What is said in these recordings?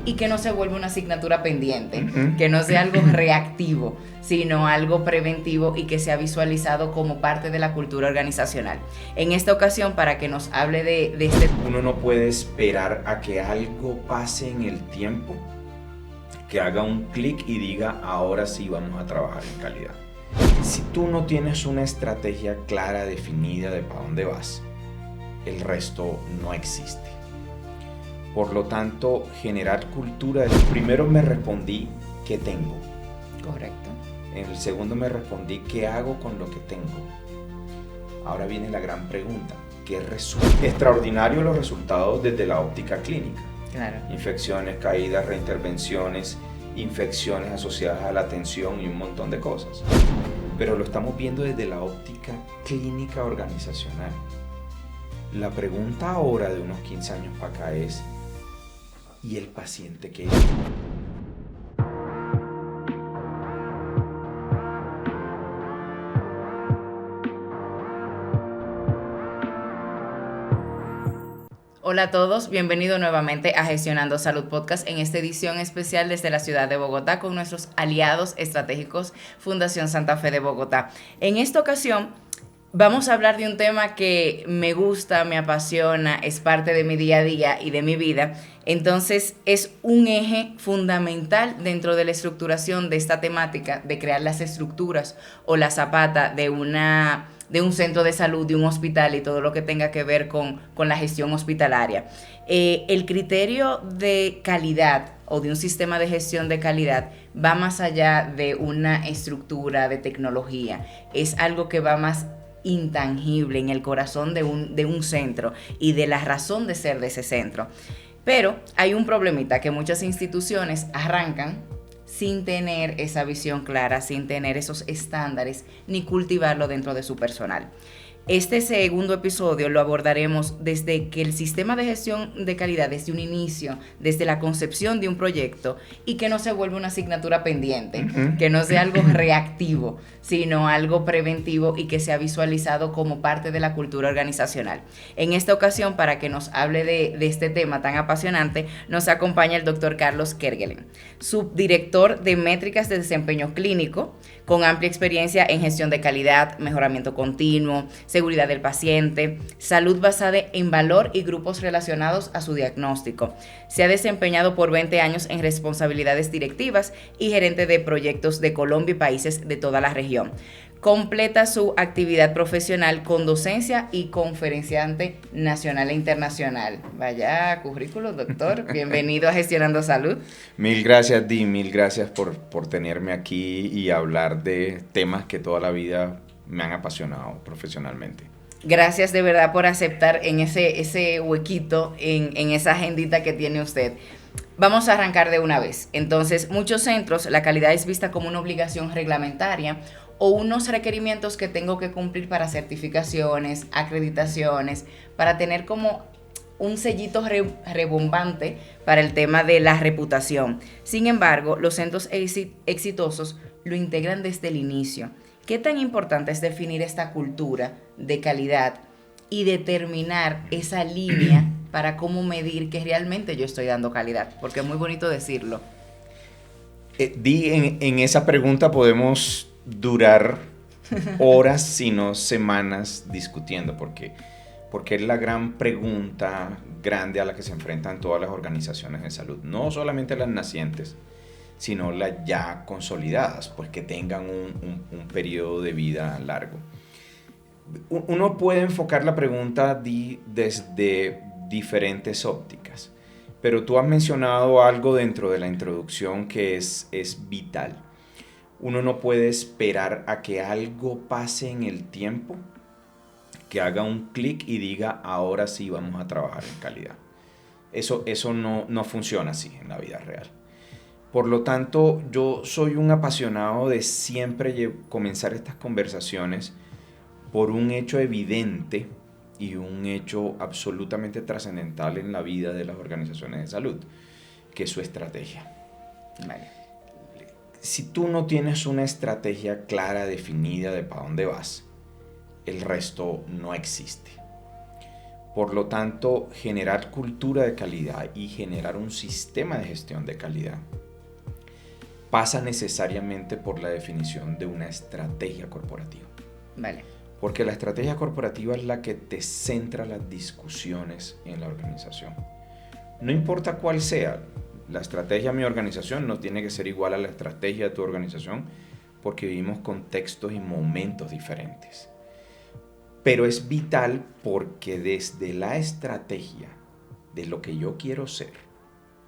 y que no se vuelva una asignatura pendiente, que no sea algo reactivo, sino algo preventivo y que sea visualizado como parte de la cultura organizacional. En esta ocasión, para que nos hable de este... Uno no puede esperar a que algo pase en el tiempo, que haga un clic y diga, ahora sí vamos a trabajar en calidad. Si tú no tienes una estrategia clara, definida de para dónde vas, el resto no existe. Por lo tanto, generar cultura. Primero me respondí, ¿qué tengo? Correcto. En el segundo me respondí, ¿qué hago con lo que tengo? Ahora viene la gran pregunta, ¿qué resulta? Extraordinario los resultados desde la óptica clínica. Claro. Infecciones, caídas, reintervenciones, infecciones asociadas a la atención y un montón de cosas. Pero lo estamos viendo desde la óptica clínica organizacional. La pregunta ahora de unos 15 años para acá es, ¿y el paciente qué es? Hola a todos, bienvenido nuevamente a Gestionando Salud Podcast en esta edición especial desde la ciudad de Bogotá con nuestros aliados estratégicos Fundación Santa Fe de Bogotá. En esta ocasión vamos a hablar de un tema que me gusta, me apasiona, es parte de mi día a día y de mi vida. Entonces es un eje fundamental dentro de la estructuración de esta temática de crear las estructuras o la zapata de un centro de salud, de un hospital y todo lo que tenga que ver con la gestión hospitalaria. El criterio de calidad o de un sistema de gestión de calidad va más allá de una estructura de tecnología. Es algo que va más intangible en el corazón de un centro y de la razón de ser de ese centro. Pero hay un problemita que muchas instituciones arrancan sin tener esa visión clara, sin tener esos estándares, ni cultivarlo dentro de su personal. Este segundo episodio lo abordaremos desde que el sistema de gestión de calidad, desde un inicio, desde la concepción de un proyecto, y que no se vuelva una asignatura pendiente, que no sea algo reactivo, sino algo preventivo y que sea visualizado como parte de la cultura organizacional. En esta ocasión, para que nos hable de este tema tan apasionante, nos acompaña el doctor Carlos Kerguelen, subdirector de métricas de desempeño clínico, con amplia experiencia en gestión de calidad, mejoramiento continuo, seguridad del paciente, salud basada en valor y grupos relacionados a su diagnóstico. Se ha desempeñado por 20 años en responsabilidades directivas y gerente de proyectos de Colombia y países de toda la región. Completa su actividad profesional con docencia y conferenciante nacional e internacional. Vaya currículo, doctor. Bienvenido a Gestionando Salud. Mil gracias, Di. Mil gracias por tenerme aquí y hablar de temas que toda la vida me han apasionado profesionalmente. Gracias de verdad por aceptar en ese huequito, en esa agendita que tiene usted. Vamos a arrancar de una vez. Entonces, muchos centros, la calidad es vista como una obligación reglamentaria o unos requerimientos que tengo que cumplir para certificaciones, acreditaciones, para tener como un sellito rebombante para el tema de la reputación. Sin embargo, los centros exitosos lo integran desde el inicio. ¿Qué tan importante es definir esta cultura de calidad y determinar esa línea para cómo medir que realmente yo estoy dando calidad? Porque es muy bonito decirlo. En esa pregunta podemos durar horas, si no semanas, discutiendo, porque es la gran pregunta grande a la que se enfrentan todas las organizaciones de salud, no solamente las nacientes, sino las ya consolidadas, pues que tengan un periodo de vida largo. Uno puede enfocar la pregunta desde diferentes ópticas, pero tú has mencionado algo dentro de la introducción que es vital. Uno no puede esperar a que algo pase en el tiempo, que haga un clic y diga, ahora sí vamos a trabajar en calidad. Eso no funciona así en la vida real. Por lo tanto, yo soy un apasionado de siempre comenzar estas conversaciones por un hecho evidente y un hecho absolutamente trascendental en la vida de las organizaciones de salud, que es su estrategia. Vale. Si tú no tienes una estrategia clara, definida de para dónde vas, el resto no existe. Por lo tanto, generar cultura de calidad y generar un sistema de gestión de calidad pasa necesariamente por la definición de una estrategia corporativa. Vale. Porque la estrategia corporativa es la que te centra las discusiones en la organización. No importa cuál sea, la estrategia de mi organización no tiene que ser igual a la estrategia de tu organización porque vivimos contextos y momentos diferentes. Pero es vital porque desde la estrategia de lo que yo quiero ser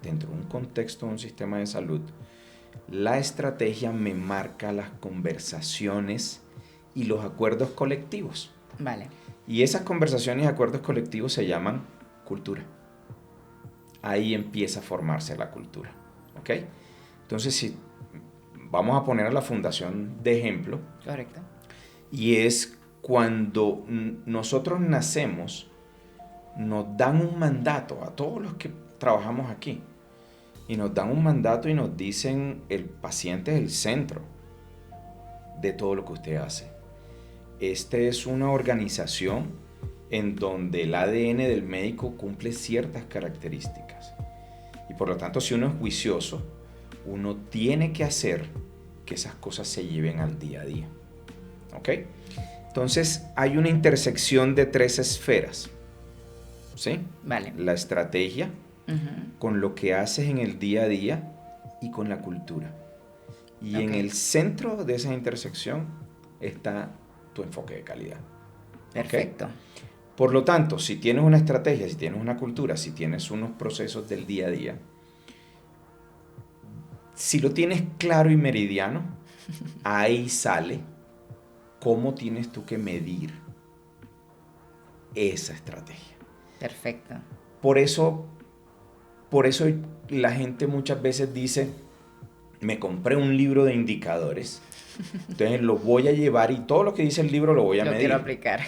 dentro de un contexto de un sistema de salud, la estrategia me marca las conversaciones y los acuerdos colectivos. Vale. Y esas conversaciones y acuerdos colectivos se llaman cultura. Ahí empieza a formarse la cultura. ¿Ok? Entonces, si vamos a poner a la fundación de ejemplo. Correcto. Y es cuando nosotros nacemos, nos dan un mandato a todos los que trabajamos aquí. Y nos dan un mandato y nos dicen, el paciente es el centro de todo lo que usted hace. Esta es una organización en donde el ADN del médico cumple ciertas características. Y por lo tanto, si uno es juicioso, uno tiene que hacer que esas cosas se lleven al día a día. ¿Ok? Entonces, hay una intersección de 3 esferas. ¿Sí? Vale. La estrategia, con lo que haces en el día a día y con la cultura. Y en el centro de esa intersección está tu enfoque de calidad. Perfecto. ¿Okay? Por lo tanto, si tienes una estrategia, si tienes una cultura, si tienes unos procesos del día a día, si lo tienes claro y meridiano, ahí sale cómo tienes tú que medir esa estrategia. Perfecto. Por eso la gente muchas veces dice, me compré un libro de indicadores, entonces lo voy a llevar y todo lo que dice el libro lo voy a medir. Lo quiero aplicar.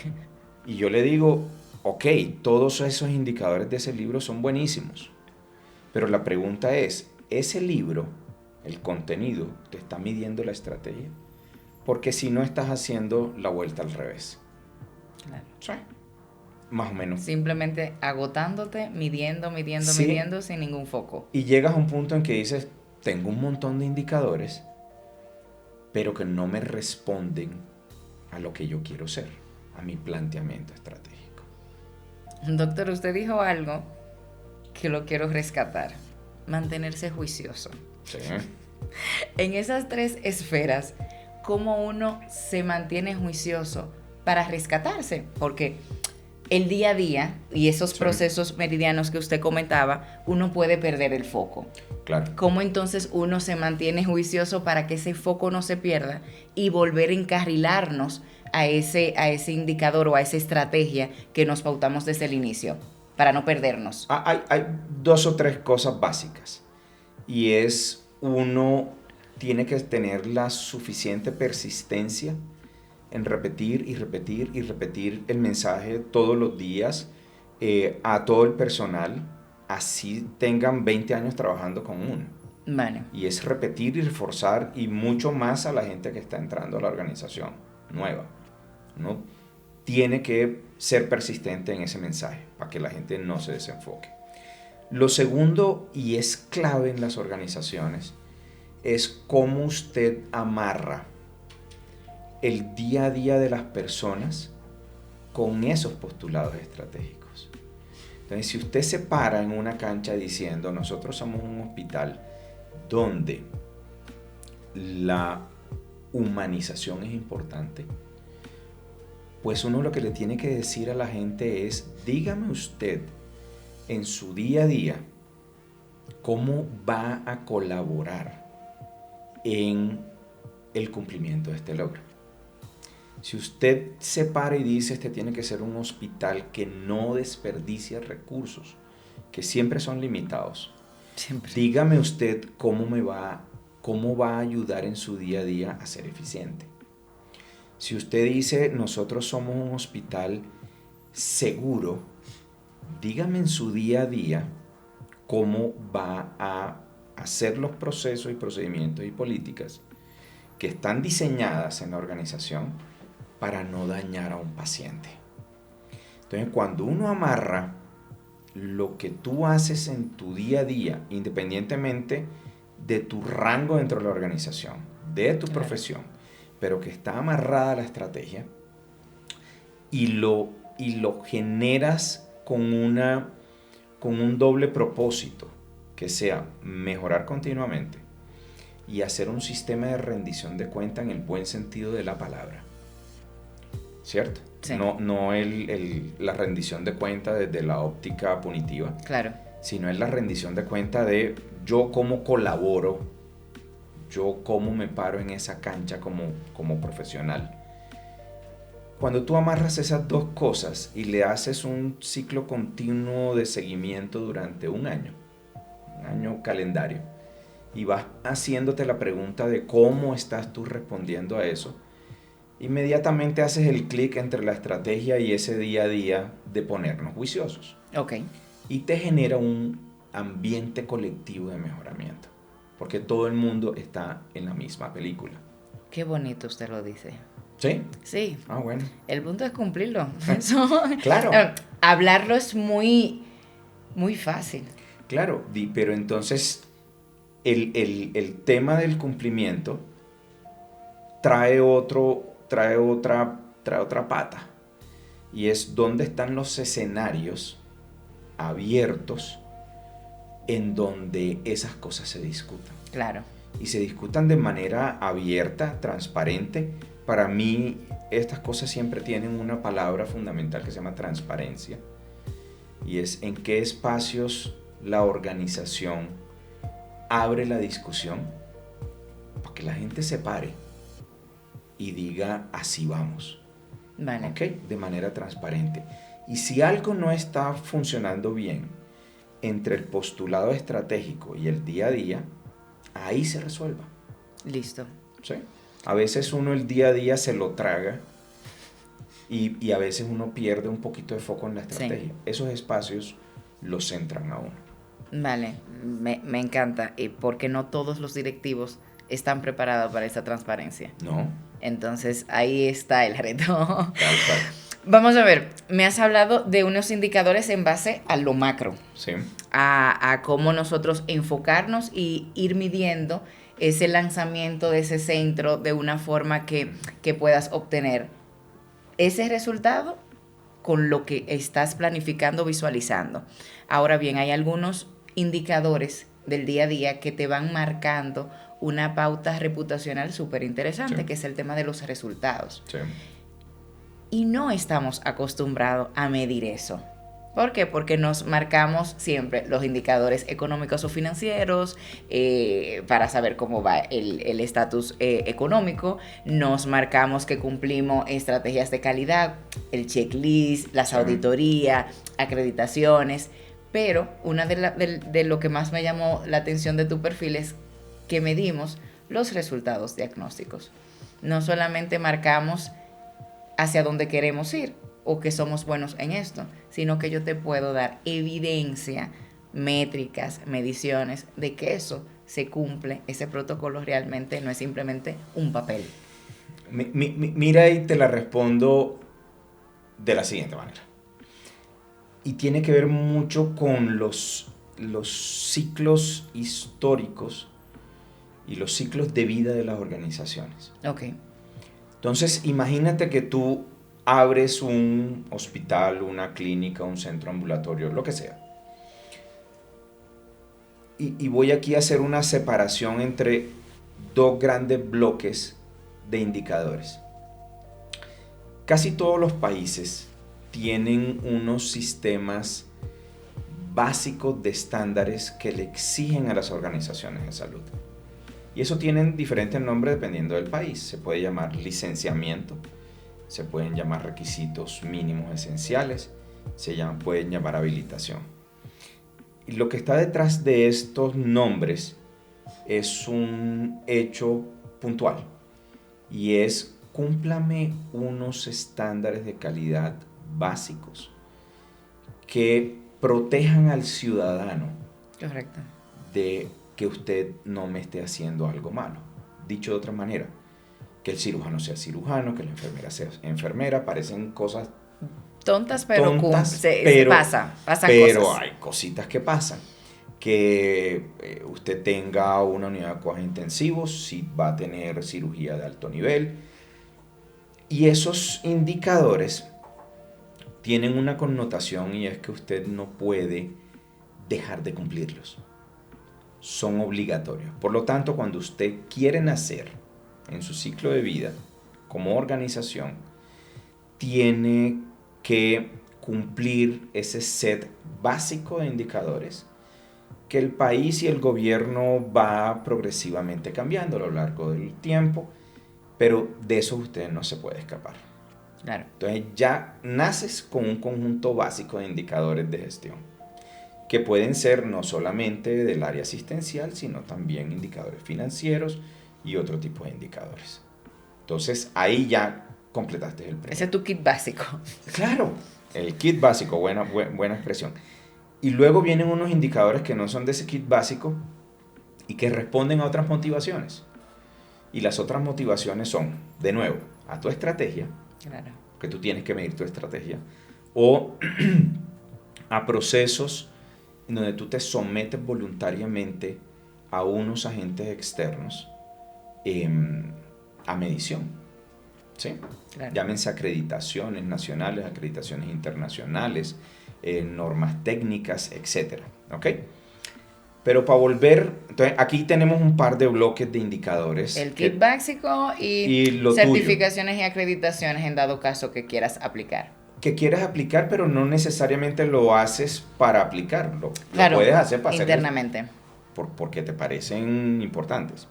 Y yo le digo, ok, todos esos indicadores de ese libro son buenísimos, pero la pregunta es, ¿ese libro, el contenido, te está midiendo la estrategia? Porque si no estás haciendo la vuelta al revés. Claro. ¿Sí? Más o menos. Simplemente agotándote, midiendo, Sí. midiendo sin ningún foco. Y llegas a un punto en que dices, tengo un montón de indicadores, pero que no me responden a lo que yo quiero ser, a mi planteamiento estratégico. Doctor, usted dijo algo que lo quiero rescatar. Mantenerse juicioso. Sí. En esas 3 esferas, ¿cómo uno se mantiene juicioso para rescatarse? Porque el día a día y esos procesos meridianos que usted comentaba, uno puede perder el foco. Claro. ¿Cómo entonces uno se mantiene juicioso para que ese foco no se pierda y volver a encarrilarnos a ese indicador o a esa estrategia que nos pautamos desde el inicio para no perdernos? Hay 2 o 3 cosas básicas. Y es, uno tiene que tener la suficiente persistencia en repetir y repetir y repetir el mensaje todos los días a todo el personal, así tengan 20 años trabajando con uno. Vale. Y es repetir y reforzar, y mucho más a la gente que está entrando a la organización nueva. Uno tiene que ser persistente en ese mensaje para que la gente no se desenfoque. Lo segundo, y es clave en las organizaciones, es cómo usted amarra el día a día de las personas con esos postulados estratégicos. Entonces, si usted se para en una cancha diciendo, nosotros somos un hospital donde la humanización es importante, pues uno lo que le tiene que decir a la gente es, dígame usted en su día a día cómo va a colaborar en el cumplimiento de este logro. Si usted se para y dice, este tiene que ser un hospital que no desperdicia recursos, que siempre son limitados, dígame usted cómo va a ayudar en su día a día a ser eficiente. Si usted dice, nosotros somos un hospital seguro, dígame en su día a día cómo va a hacer los procesos y procedimientos y políticas que están diseñadas en la organización para no dañar a un paciente. Entonces, cuando uno amarra lo que tú haces en tu día a día, independientemente de tu rango dentro de la organización, de tu profesión, pero que está amarrada a la estrategia, y lo generas con un doble propósito, que sea mejorar continuamente y hacer un sistema de rendición de cuenta en el buen sentido de la palabra. ¿Cierto? Sí. No la rendición de cuenta desde la óptica punitiva, Claro. sino es la rendición de cuenta de yo cómo colaboro, yo cómo me paro en esa cancha como profesional. Cuando tú amarras esas dos cosas y le haces un ciclo continuo de seguimiento durante un año calendario, y vas haciéndote la pregunta de cómo estás tú respondiendo a eso, inmediatamente haces el clic entre la estrategia y ese día a día de ponernos juiciosos. Ok. Y te genera un ambiente colectivo de mejoramiento, porque todo el mundo está en la misma película. Qué bonito usted lo dice. ¿Sí? Sí. Ah, bueno. El punto es cumplirlo. Eso, Claro. Hablarlo es muy, muy fácil. Claro, pero entonces el tema del cumplimiento trae otra pata, y es dónde están los escenarios abiertos en donde esas cosas se discutan. Claro. Y se discutan de manera abierta, transparente. Para mí, estas cosas siempre tienen una palabra fundamental que se llama transparencia. Y es en qué espacios la organización abre la discusión para que la gente se pare y diga así vamos. Vale. ¿Ok? De manera transparente. Y si algo no está funcionando bien entre el postulado estratégico y el día a día, ahí se resuelva. Listo. ¿Sí? A veces uno el día a día se lo traga y a veces uno pierde un poquito de foco en la estrategia. Sí. Esos espacios los centran a uno. Vale, me encanta. Y porque no todos los directivos están preparados para esa transparencia. No. Entonces ahí está el reto. Tal cual. Vamos a ver, me has hablado de unos indicadores en base a lo macro. Sí. A cómo nosotros enfocarnos y ir midiendo ese lanzamiento de ese centro de una forma que puedas obtener ese resultado con lo que estás planificando, visualizando. Ahora bien, hay algunos indicadores del día a día que te van marcando una pauta reputacional súper interesante, sí, que es el tema de los resultados. Sí. Y no estamos acostumbrados a medir eso. ¿Por qué? Porque nos marcamos siempre los indicadores económicos o financieros para saber cómo va el estatus económico. Nos marcamos que cumplimos estrategias de calidad, el checklist, las auditorías, acreditaciones. Pero una de lo que más me llamó la atención de tu perfil es que medimos los resultados diagnósticos. No solamente marcamos hacia dónde queremos ir o que somos buenos en esto, sino que yo te puedo dar evidencia, métricas, mediciones de que eso se cumple, ese protocolo realmente no es simplemente un papel. Mira, y te la respondo de la siguiente manera. Y tiene que ver mucho con los ciclos históricos y los ciclos de vida de las organizaciones. Ok. Entonces, imagínate que tú abres un hospital, una clínica, un centro ambulatorio, lo que sea. Y voy aquí a hacer una separación entre dos grandes bloques de indicadores. Casi todos los países tienen unos sistemas básicos de estándares que le exigen a las organizaciones de salud. Y eso tienen diferentes nombres dependiendo del país. Se puede llamar licenciamiento, se pueden llamar requisitos mínimos esenciales, pueden llamar habilitación. Y lo que está detrás de estos nombres es un hecho puntual, y es: cúmplame unos estándares de calidad básicos que protejan al ciudadano. Correcto. De que usted no me esté haciendo algo malo. Dicho de otra manera, que el cirujano sea cirujano, que la enfermera sea enfermera, parecen cosas Tontas, pero tontas, pasan pero cosas. hay cositas que pasan. Que usted tenga una unidad de cuidados intensivos, si va a tener cirugía de alto nivel. Y esos indicadores tienen una connotación y es que usted no puede dejar de cumplirlos. Son obligatorios. Por lo tanto, cuando usted quiere nacer en su ciclo de vida como organización, tiene que cumplir ese set básico de indicadores que el país y el gobierno va progresivamente cambiando a lo largo del tiempo, pero de eso usted no se puede escapar. Claro. Entonces ya naces con un conjunto básico de indicadores de gestión, que pueden ser no solamente del área asistencial, sino también indicadores financieros y otro tipo de indicadores. Entonces ahí ya completaste el premio. Ese es tu kit básico. Claro, el kit básico, buena expresión. Y luego vienen unos indicadores que no son de ese kit básico y que responden a otras motivaciones. Y las otras motivaciones son, de nuevo, a tu estrategia, Claro. que tú tienes que medir tu estrategia, o a procesos en donde tú te sometes voluntariamente a unos agentes externos a medición. ¿Sí? Claro. Llámense acreditaciones nacionales, acreditaciones internacionales, normas técnicas, etc. ¿Ok? Pero para volver, entonces aquí tenemos un par de bloques de indicadores. El kit básico y lo certificaciones y acreditaciones en dado caso que quieras aplicar. Que quieres aplicar, pero no necesariamente lo haces para aplicarlo. Claro, lo puedes hacer para internamente. Porque te parecen importantes.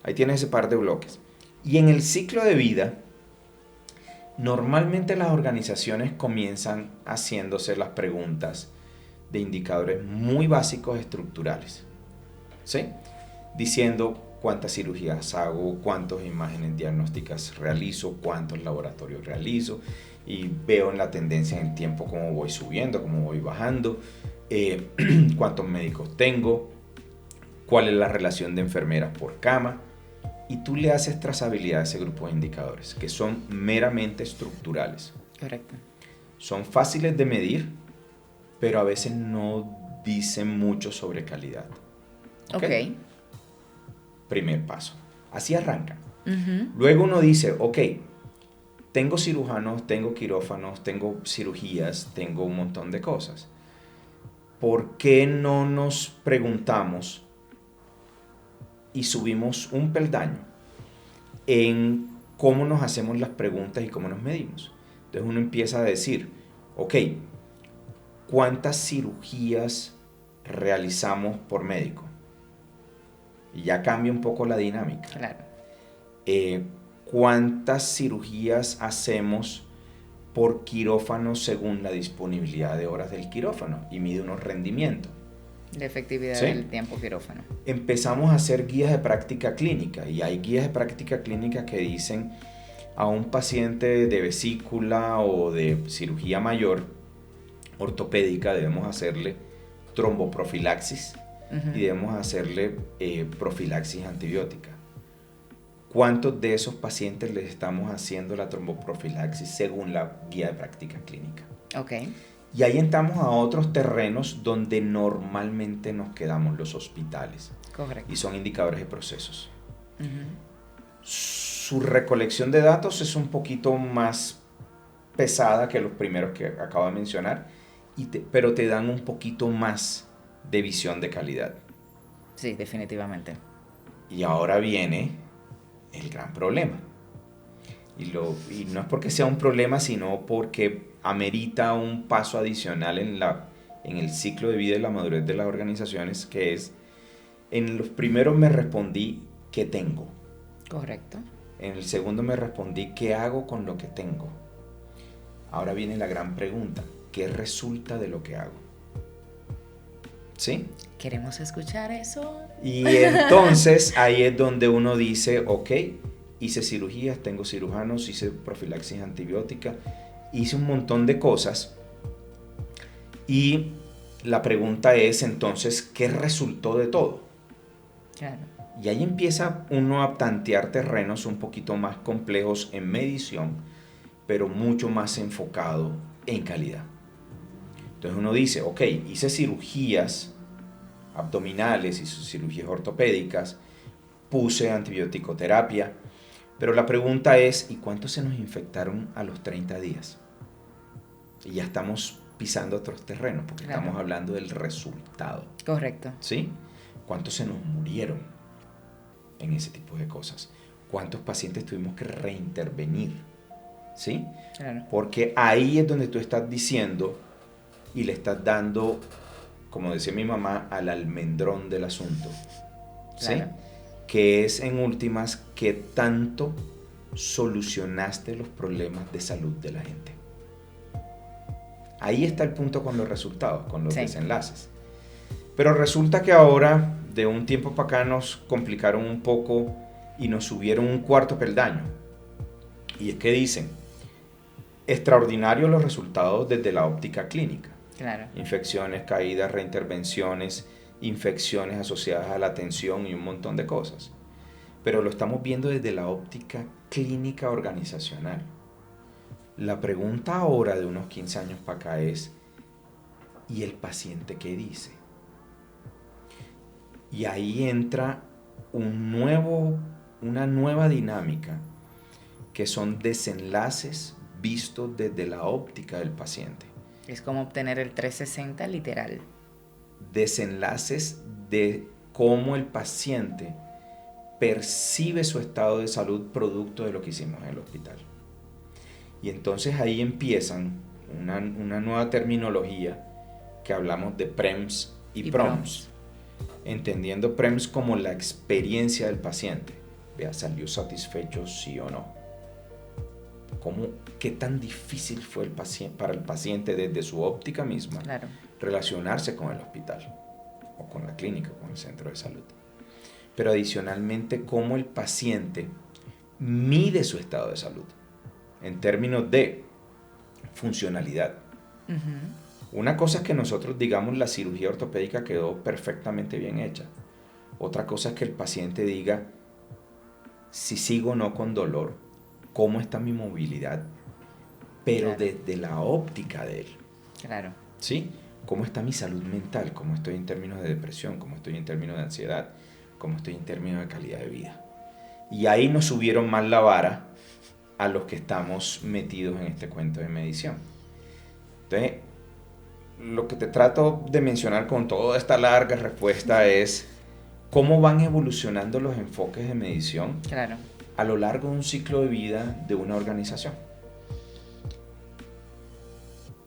Ahí tienes ese par de bloques. Y en el ciclo de vida, normalmente las organizaciones comienzan haciéndose las preguntas de indicadores muy básicos estructurales. ¿Sí? Diciendo cuántas cirugías hago, cuántas imágenes diagnósticas realizo, cuántos laboratorios realizo, y veo en la tendencia en el tiempo cómo voy subiendo, cómo voy bajando, cuántos médicos tengo, cuál es la relación de enfermeras por cama, y tú le haces trazabilidad a ese grupo de indicadores, que son meramente estructurales. Correcto. Son fáciles de medir, pero a veces no dicen mucho sobre calidad. Ok. Primer paso. Así arranca. Uh-huh. Luego uno dice, ok, tengo cirujanos, tengo quirófanos, tengo cirugías, tengo un montón de cosas. ¿Por qué no nos preguntamos y subimos un peldaño en cómo nos hacemos las preguntas y cómo nos medimos? Entonces uno empieza a decir, ok, ¿cuántas cirugías realizamos por médico? Y ya cambia un poco la dinámica. Claro. ¿Cuántas cirugías hacemos por quirófano según la disponibilidad de horas del quirófano? Y mide unos rendimientos. La efectividad ¿Sí? del tiempo quirófano. Empezamos a hacer guías de práctica clínica, y hay guías de práctica clínica que dicen a un paciente de vesícula o de cirugía mayor ortopédica debemos hacerle tromboprofilaxis y debemos hacerle profilaxis antibiótica. ¿Cuántos de esos pacientes les estamos haciendo la tromboprofilaxis según la guía de práctica clínica? Ok. Y ahí entramos a otros terrenos donde normalmente nos quedamos los hospitales. Correcto. Y son indicadores de procesos. Uh-huh. Su recolección de datos es un poquito más pesada que los primeros que acabo de mencionar, pero te dan un poquito más de visión de calidad. Sí, definitivamente. Y ahora viene el gran problema. Y no es porque sea un problema, sino porque amerita un paso adicional en el ciclo de vida y la madurez de las organizaciones, que es, en los primeros me respondí ¿qué tengo? Correcto. En el segundo me respondí ¿qué hago con lo que tengo? Ahora viene la gran pregunta, ¿qué resulta de lo que hago? ¿Sí? ¿Queremos escuchar eso? Y entonces ahí es donde uno dice, ok, hice cirugías, tengo cirujanos, hice profilaxis antibiótica, hice un montón de cosas, y la pregunta es entonces, ¿qué resultó de todo? Claro. Y ahí empieza uno a tantear terrenos un poquito más complejos en medición, pero mucho más enfocado en calidad. Entonces uno dice, ok, hice cirugías abdominales, hice cirugías ortopédicas, puse antibiótico-terapia, pero la pregunta es, ¿y cuántos se nos infectaron a los 30 días? Y ya estamos pisando otros terrenos, porque Claro. estamos hablando del resultado. Correcto. ¿Sí? ¿Cuántos se nos murieron en ese tipo de cosas? ¿Cuántos pacientes tuvimos que reintervenir? ¿Sí? Claro. Porque ahí es donde tú estás diciendo y le estás dando, como decía mi mamá, al almendrón del asunto. ¿Sí? Claro. Que es en últimas qué tanto solucionaste los problemas de salud de la gente. Ahí está el punto con los resultados, con los desenlaces. Pero resulta que ahora, de un tiempo para acá, nos complicaron un poco y nos subieron un cuarto peldaño. Y es que dicen, extraordinarios los resultados desde la óptica clínica. Claro. Infecciones, caídas, reintervenciones, infecciones asociadas a la atención y un montón de cosas. Pero lo estamos viendo desde la óptica clínica organizacional. La pregunta ahora de unos 15 años para acá es, ¿y el paciente qué dice? Y ahí entra una nueva dinámica que son desenlaces vistos desde la óptica del paciente. Es como obtener el 360 literal. Desenlaces de cómo el paciente percibe su estado de salud producto de lo que hicimos en el hospital. Y entonces ahí empiezan una nueva terminología que hablamos de PREMS y PROMS. Entendiendo PREMS como la experiencia del paciente. Vea, ¿salió satisfecho sí o no? ¿Qué tan difícil fue para el paciente desde su óptica misma relacionarse con el hospital o con la clínica, con el centro de salud? Pero adicionalmente, cómo el paciente mide su estado de salud en términos de funcionalidad. Uh-huh. Una cosa es que nosotros digamos la cirugía ortopédica quedó perfectamente bien hecha. Otra cosa es que el paciente diga si sigo o no con dolor, cómo está mi movilidad, pero desde la óptica de él. Claro. ¿Sí? ¿Cómo está mi salud mental? ¿Cómo estoy en términos de depresión? ¿Cómo estoy en términos de ansiedad? ¿Cómo estoy en términos de calidad de vida? Y ahí nos subieron más la vara a los que estamos metidos en este cuento de medición. Entonces, lo que te trato de mencionar con toda esta larga respuesta es cómo van evolucionando los enfoques de medición a lo largo de un ciclo de vida de una organización.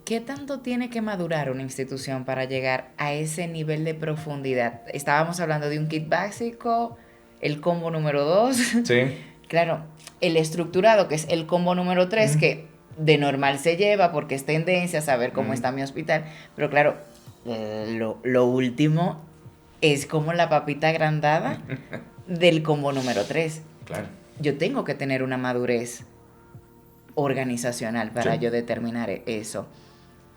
¿Qué tanto tiene que madurar una institución para llegar a ese nivel de profundidad? Estábamos hablando de un kit básico, el combo número 2. Sí. Claro, el estructurado, que es el combo número 3, que de normal se lleva porque es tendencia a saber cómo está mi hospital. Pero claro, lo último es como la papita agrandada del combo número 3. Claro. Yo tengo que tener una madurez organizacional para yo determinar eso.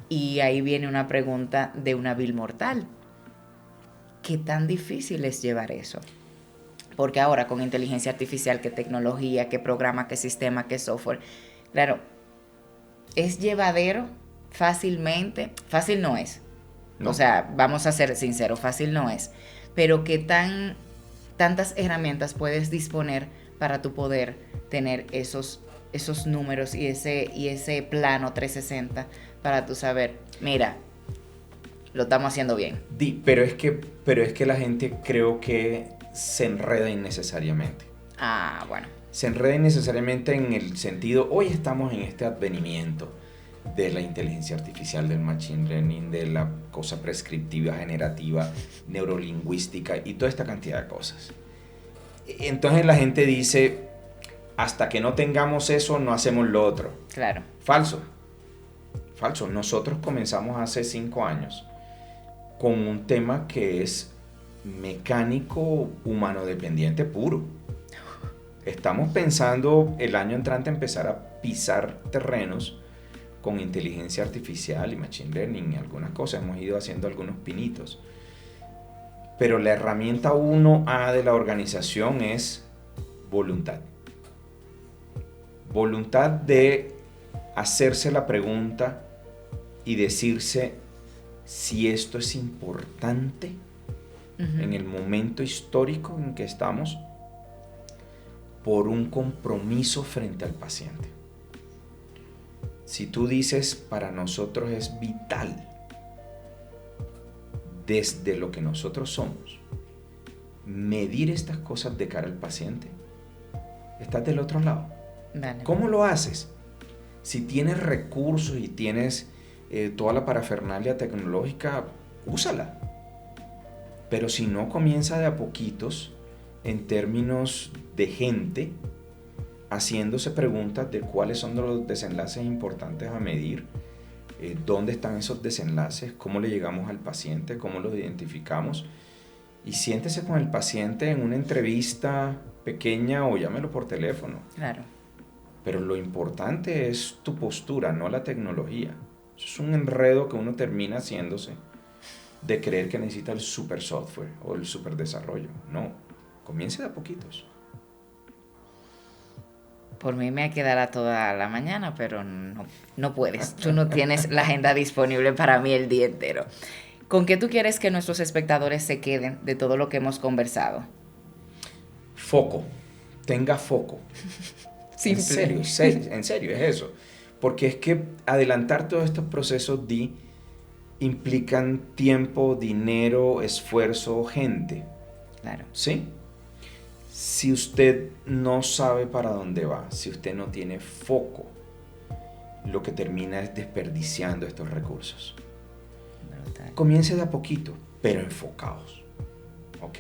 Y ahí viene una pregunta de una vil mortal. ¿Qué tan difícil es llevar eso? Porque ahora con inteligencia artificial, qué tecnología, qué programa, qué sistema, qué software. Claro, ¿es llevadero fácilmente? Fácil no es. No. O sea, vamos a ser sinceros, fácil no es. Pero ¿qué tantas herramientas puedes disponer para tu poder tener esos números y ese plano 360 para tú saber, mira, lo estamos haciendo bien? Pero es que la gente creo que se enreda innecesariamente. Ah, bueno. Se enreda innecesariamente en el sentido, hoy estamos en este advenimiento de la inteligencia artificial, del machine learning, de la cosa prescriptiva, generativa, neurolingüística y toda esta cantidad de cosas. Entonces la gente dice, hasta que no tengamos eso, no hacemos lo otro. Claro. Falso. Nosotros comenzamos hace 5 años con un tema que es mecánico humano dependiente puro. Estamos pensando el año entrante empezar a pisar terrenos con inteligencia artificial y machine learning y algunas cosas. Hemos ido haciendo algunos pinitos. Pero la herramienta 1A de la organización es voluntad. Voluntad de hacerse la pregunta y decirse si esto es importante en el momento histórico en que estamos por un compromiso frente al paciente. Si tú dices, para nosotros es vital, desde lo que nosotros somos, medir estas cosas de cara al paciente, estás del otro lado. Vale. ¿Cómo lo haces? Si tienes recursos y tienes toda la parafernalia tecnológica, úsala. Pero si no, comienza de a poquitos en términos de gente haciéndose preguntas de cuáles son los desenlaces importantes a medir, dónde están esos desenlaces, cómo le llegamos al paciente, cómo los identificamos, y siéntese con el paciente en una entrevista pequeña o llámelo por teléfono. Claro. Pero lo importante es tu postura, no la tecnología. Eso es un enredo que uno termina haciéndose de creer que necesita el super software o el super desarrollo. No, comience de a poquitos. Por mí me quedará toda la mañana, pero no puedes. Tú no tienes la agenda disponible para mí el día entero. ¿Con qué tú quieres que nuestros espectadores se queden de todo lo que hemos conversado? Foco. Tenga foco. Simple. En serio, es eso. Porque es que adelantar todos estos procesos implican tiempo, dinero, esfuerzo, gente. Claro. ¿Sí? Si usted no sabe para dónde va, si usted no tiene foco, lo que termina es desperdiciando estos recursos. Brutal. Comience de a poquito, pero enfocados. ¿Ok?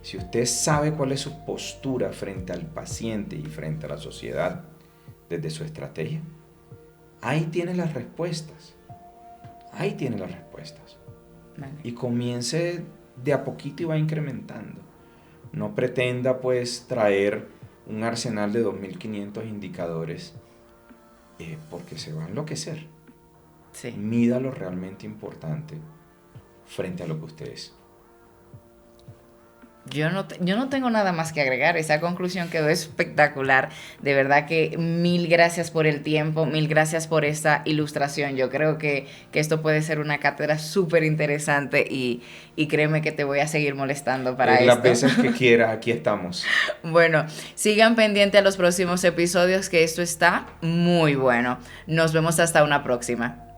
Si usted sabe cuál es su postura frente al paciente y frente a la sociedad desde su estrategia, ahí tiene las respuestas. Ahí tiene las respuestas. Vale. Y comience de a poquito y va incrementando. No pretenda pues traer un arsenal de 2.500 indicadores porque se va a enloquecer. Sí. Mida lo realmente importante frente a lo que usted es. Yo no tengo nada más que agregar. Esa conclusión quedó espectacular. De verdad que mil gracias por el tiempo, mil gracias por esta ilustración. Yo creo que esto puede ser una cátedra súper interesante y créeme que te voy a seguir molestando para esto. Las veces que quieras, aquí estamos. Bueno, sigan pendientes a los próximos episodios, que esto está muy bueno. Nos vemos hasta una próxima.